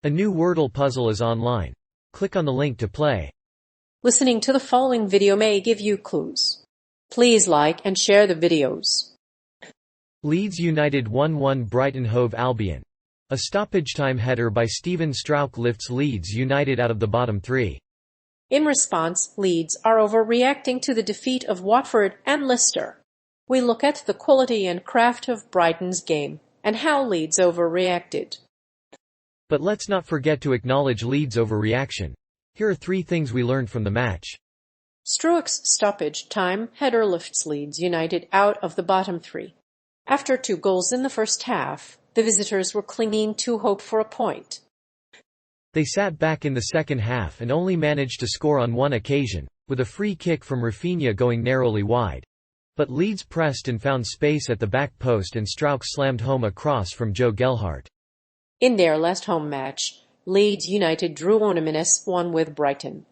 A new Wordle puzzle is online. Click on the link to play. Listening to the following video may give you clues. Please like and share the videos. Leeds United 1-1 Brighton Hove Albion. A stoppage-time header by Steven Strauch lifts Leeds United out of the bottom three. In response, Leeds are overreacting to the defeat of Watford and Leicester. We look at the quality and craft of Brighton's game and how Leeds overreacted. But let's not forget to acknowledge Leeds' overreaction. Here are 3 things we learned from the match. Struach's stoppage-time header lifts Leeds United out of the bottom three. After 2 goals in the first half, the visitors were clinging to hope for a point. They sat back in the second half and only managed to score on 1 occasion, with a free kick from Rafinha going narrowly wide. But Leeds pressed and found space at the back post, and Strauch slammed home a cross from Joe Gelhardt. In their last home match, Leeds United drew unanimous 1 with Brighton.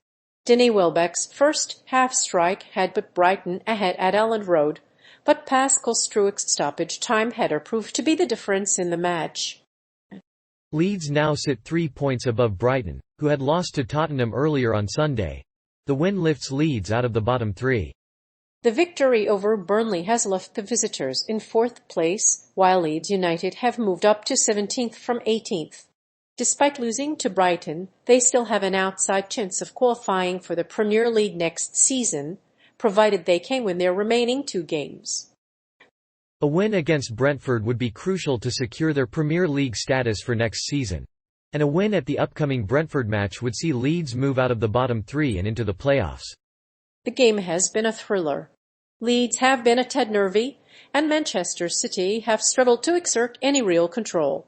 Danny Welbeck's first half strike had put Brighton ahead at Elland Road, but Pascal Struach's stoppage-time header proved to be the difference in the match. Leeds now sit 3 points above Brighton, who had lost to Tottenham earlier on Sunday. The win lifts Leeds out of the bottom 3. The victory over Burnley has left the visitors in 4th place, while Leeds United have moved up to 17th from 18th. Despite losing to Brighton, they still have an outside chance of qualifying for the Premier League next season, provided they can win their remaining 2 games. A win against Brentford would be crucial to secure their Premier League status for next season. And a win at the upcoming Brentford match would see Leeds move out of the bottom 3 and into the playoffs. The game has been a thriller. Leeds have been a tad nervy, and Manchester City have struggled to exert any real control.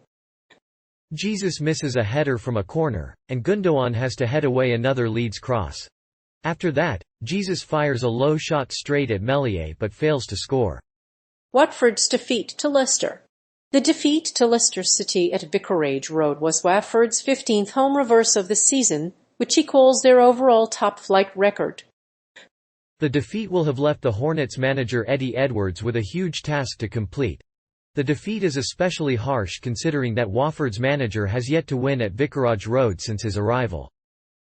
Jesus misses a header from a corner, and Gundogan has to head away another Leeds cross. After that, Jesus fires a low shot straight at Meslier but fails to score. Watford's defeat to Leicester. The defeat to Leicester City at Vicarage Road was Watford's 15th home reverse of the season, which equals their overall top-flight record. The defeat will have left the Hornets manager Eddie Edwards with a huge task to complete. The defeat is especially harsh considering that Watford's manager has yet to win at Vicarage Road since his arrival.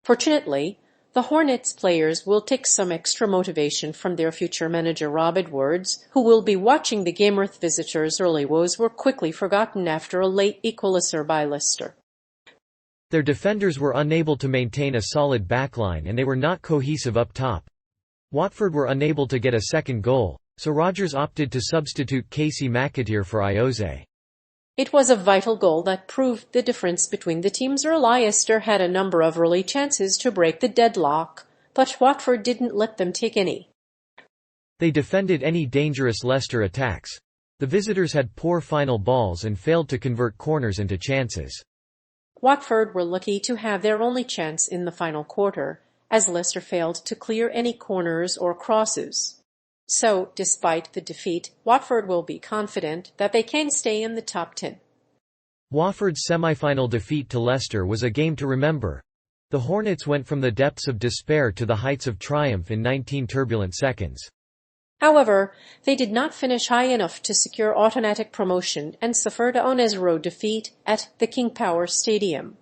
Fortunately, the Hornets players will take some extra motivation from their future manager Rob Edwards, who will be watching the game. Visitors' early woes were quickly forgotten after a late equaliser by Leicester. Their defenders were unable to maintain a solid backline and they were not cohesive up top. Watford were unable to get a second goal, so Rodgers opted to substitute Casey McAteer for Ioze. It was a vital goal that proved the difference between the teams. Leicester had a number of early chances to break the deadlock, but Watford didn't let them take any. They defended any dangerous Leicester attacks. The visitors had poor final balls and failed to convert corners into chances. Watford were lucky to have their only chance in the final quarter, as Leicester failed to clear any corners or crosses. So, despite the defeat, Watford will be confident that they can stay in the top 10. Watford's semi-final defeat to Leicester was a game to remember. The Hornets went from the depths of despair to the heights of triumph in 19 turbulent seconds. However, they did not finish high enough to secure automatic promotion and suffered an on-road defeat at the King Power Stadium.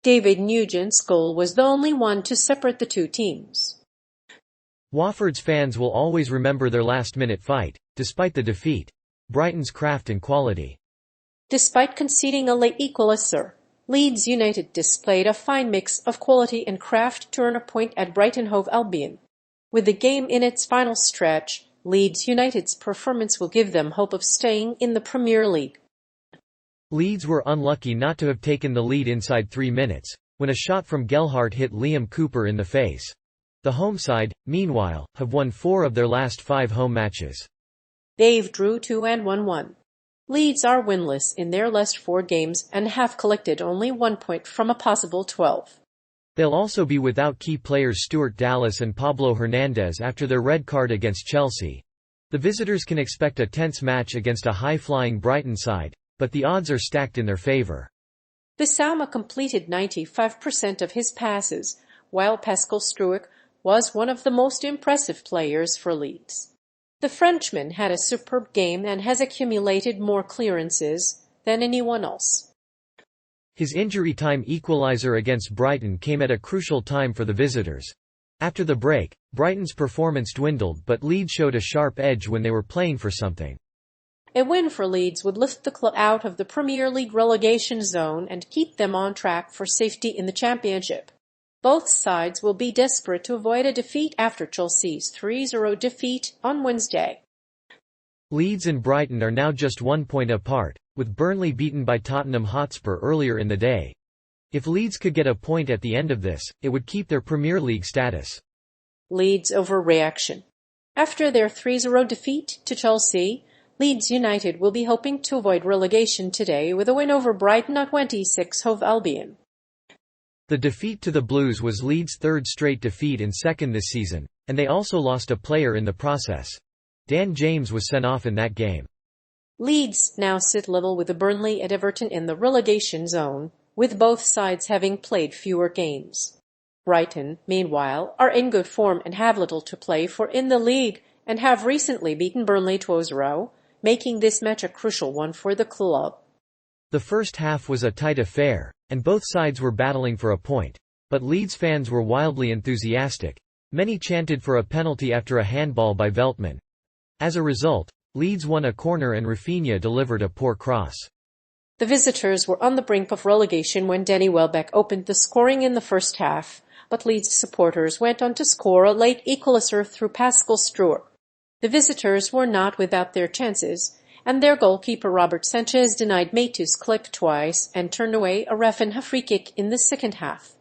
David Nugent's goal was the only one to separate the 2 teams. Watford's fans will always remember their last-minute fight, despite the defeat. Brighton's craft and quality. Despite conceding a late equaliser, Leeds United displayed a fine mix of quality and craft to earn a point at Brighton Hove Albion. With the game in its final stretch, Leeds United's performance will give them hope of staying in the Premier League. Leeds were unlucky not to have taken the lead inside 3 minutes, when a shot from Gelhardt hit Liam Cooper in the face. The home side, meanwhile, have won 4 of their last 5 home matches. They've drew 2 and won 1. Leeds are winless in their last 4 games and have collected only 1 point from a possible 12. They'll also be without key players Stuart Dallas and Pablo Hernandez after their red card against Chelsea. The visitors can expect a tense match against a high-flying Brighton side, but the odds are stacked in their favor. Bissouma completed 95% of his passes, while Pascal Struach was one of the most impressive players for Leeds. The Frenchman had a superb game and has accumulated more clearances than anyone else. His injury time equaliser against Brighton came at a crucial time for the visitors. After the break, Brighton's performance dwindled, but Leeds showed a sharp edge when they were playing for something. A win for Leeds would lift the club out of the Premier League relegation zone and keep them on track for safety in the Championship. Both sides will be desperate to avoid a defeat after Chelsea's 3-0 defeat on Wednesday. Leeds and Brighton are now just 1 point apart, with Burnley beaten by Tottenham Hotspur earlier in the day. If Leeds could get a point at the end of this, it would keep their Premier League status. Leeds overreaction. After their 3-0 defeat to Chelsea, Leeds United will be hoping to avoid relegation today with a win over Brighton on 26 Hove Albion. The defeat to the Blues was Leeds' third straight defeat in second this season, and they also lost a player in the process. Dan James was sent off in that game. Leeds now sit level with Burnley at Everton in the relegation zone, with both sides having played fewer games. Brighton, meanwhile, are in good form and have little to play for in the league, and have recently beaten Burnley 2-0, making this match a crucial one for the club. The first half was a tight affair, and both sides were battling for a point. But Leeds fans were wildly enthusiastic. Many chanted for a penalty after a handball by Veltman. As a result, Leeds won a corner and Raphinha delivered a poor cross. The visitors were on the brink of relegation when Danny Welbeck opened the scoring in the first half, but Leeds supporters went on to score a late equaliser through Pascal Struhr. The visitors were not without their chances, and their goalkeeper Robert Sanchez denied Matus Clip twice and turned away a Raphinha free kick in the second half.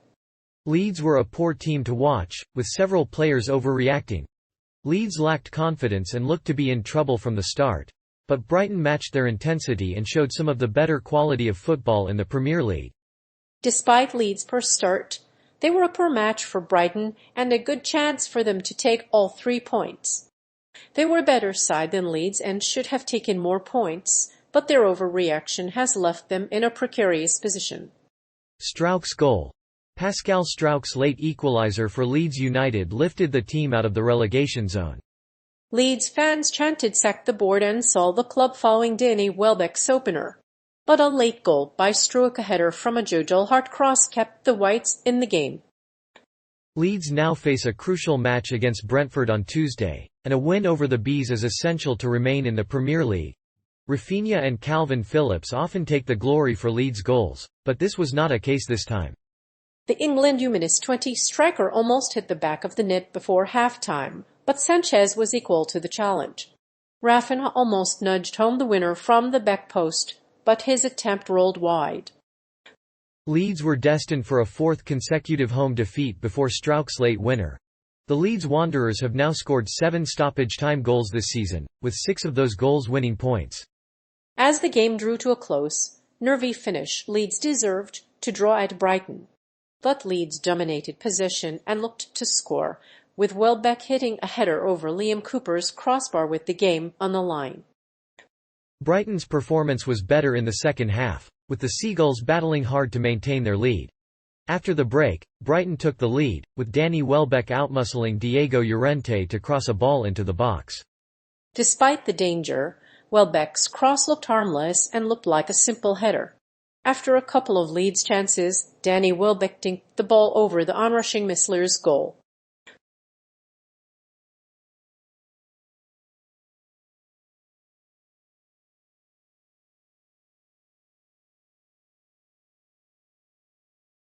Leeds were a poor team to watch, with several players overreacting. Leeds lacked confidence and looked to be in trouble from the start. But Brighton matched their intensity and showed some of the better quality of football in the Premier League. Despite Leeds' poor start, they were a poor match for Brighton and a good chance for them to take all 3 points. They were a better side than Leeds and should have taken more points, but their overreaction has left them in a precarious position. Strauch's goal. Pascal Strauch's late equaliser for Leeds United lifted the team out of the relegation zone. Leeds fans chanted "sack the board" and saw the club following Danny Welbeck's opener. But a late goal by Struijk, a header from a Joe Dolhart cross, kept the Whites in the game. Leeds now face a crucial match against Brentford on Tuesday, and a win over the Bees is essential to remain in the Premier League. Raphinha and Calvin Phillips often take the glory for Leeds' goals, but this was not a case this time. The England U-20 striker almost hit the back of the net before half-time, but Sanchez was equal to the challenge. Raphinha almost nudged home the winner from the back post, but his attempt rolled wide. Leeds were destined for a fourth consecutive home defeat before Strauch's late winner. The Leeds Wanderers have now scored 7 stoppage-time goals this season, with 6 of those goals winning points. As the game drew to a close, nervy finish, Leeds deserved to draw at Brighton. But Leeds dominated possession and looked to score, with Welbeck hitting a header over Liam Cooper's crossbar with the game on the line. Brighton's performance was better in the second half, with the Seagulls battling hard to maintain their lead. After the break, Brighton took the lead, with Danny Welbeck outmuscling Diego Llorente to cross a ball into the box. Despite the danger, Welbeck's cross looked harmless and looked like a simple header. After a couple of Leeds chances, Danny Welbeck dinked the ball over the onrushing Missler's goal.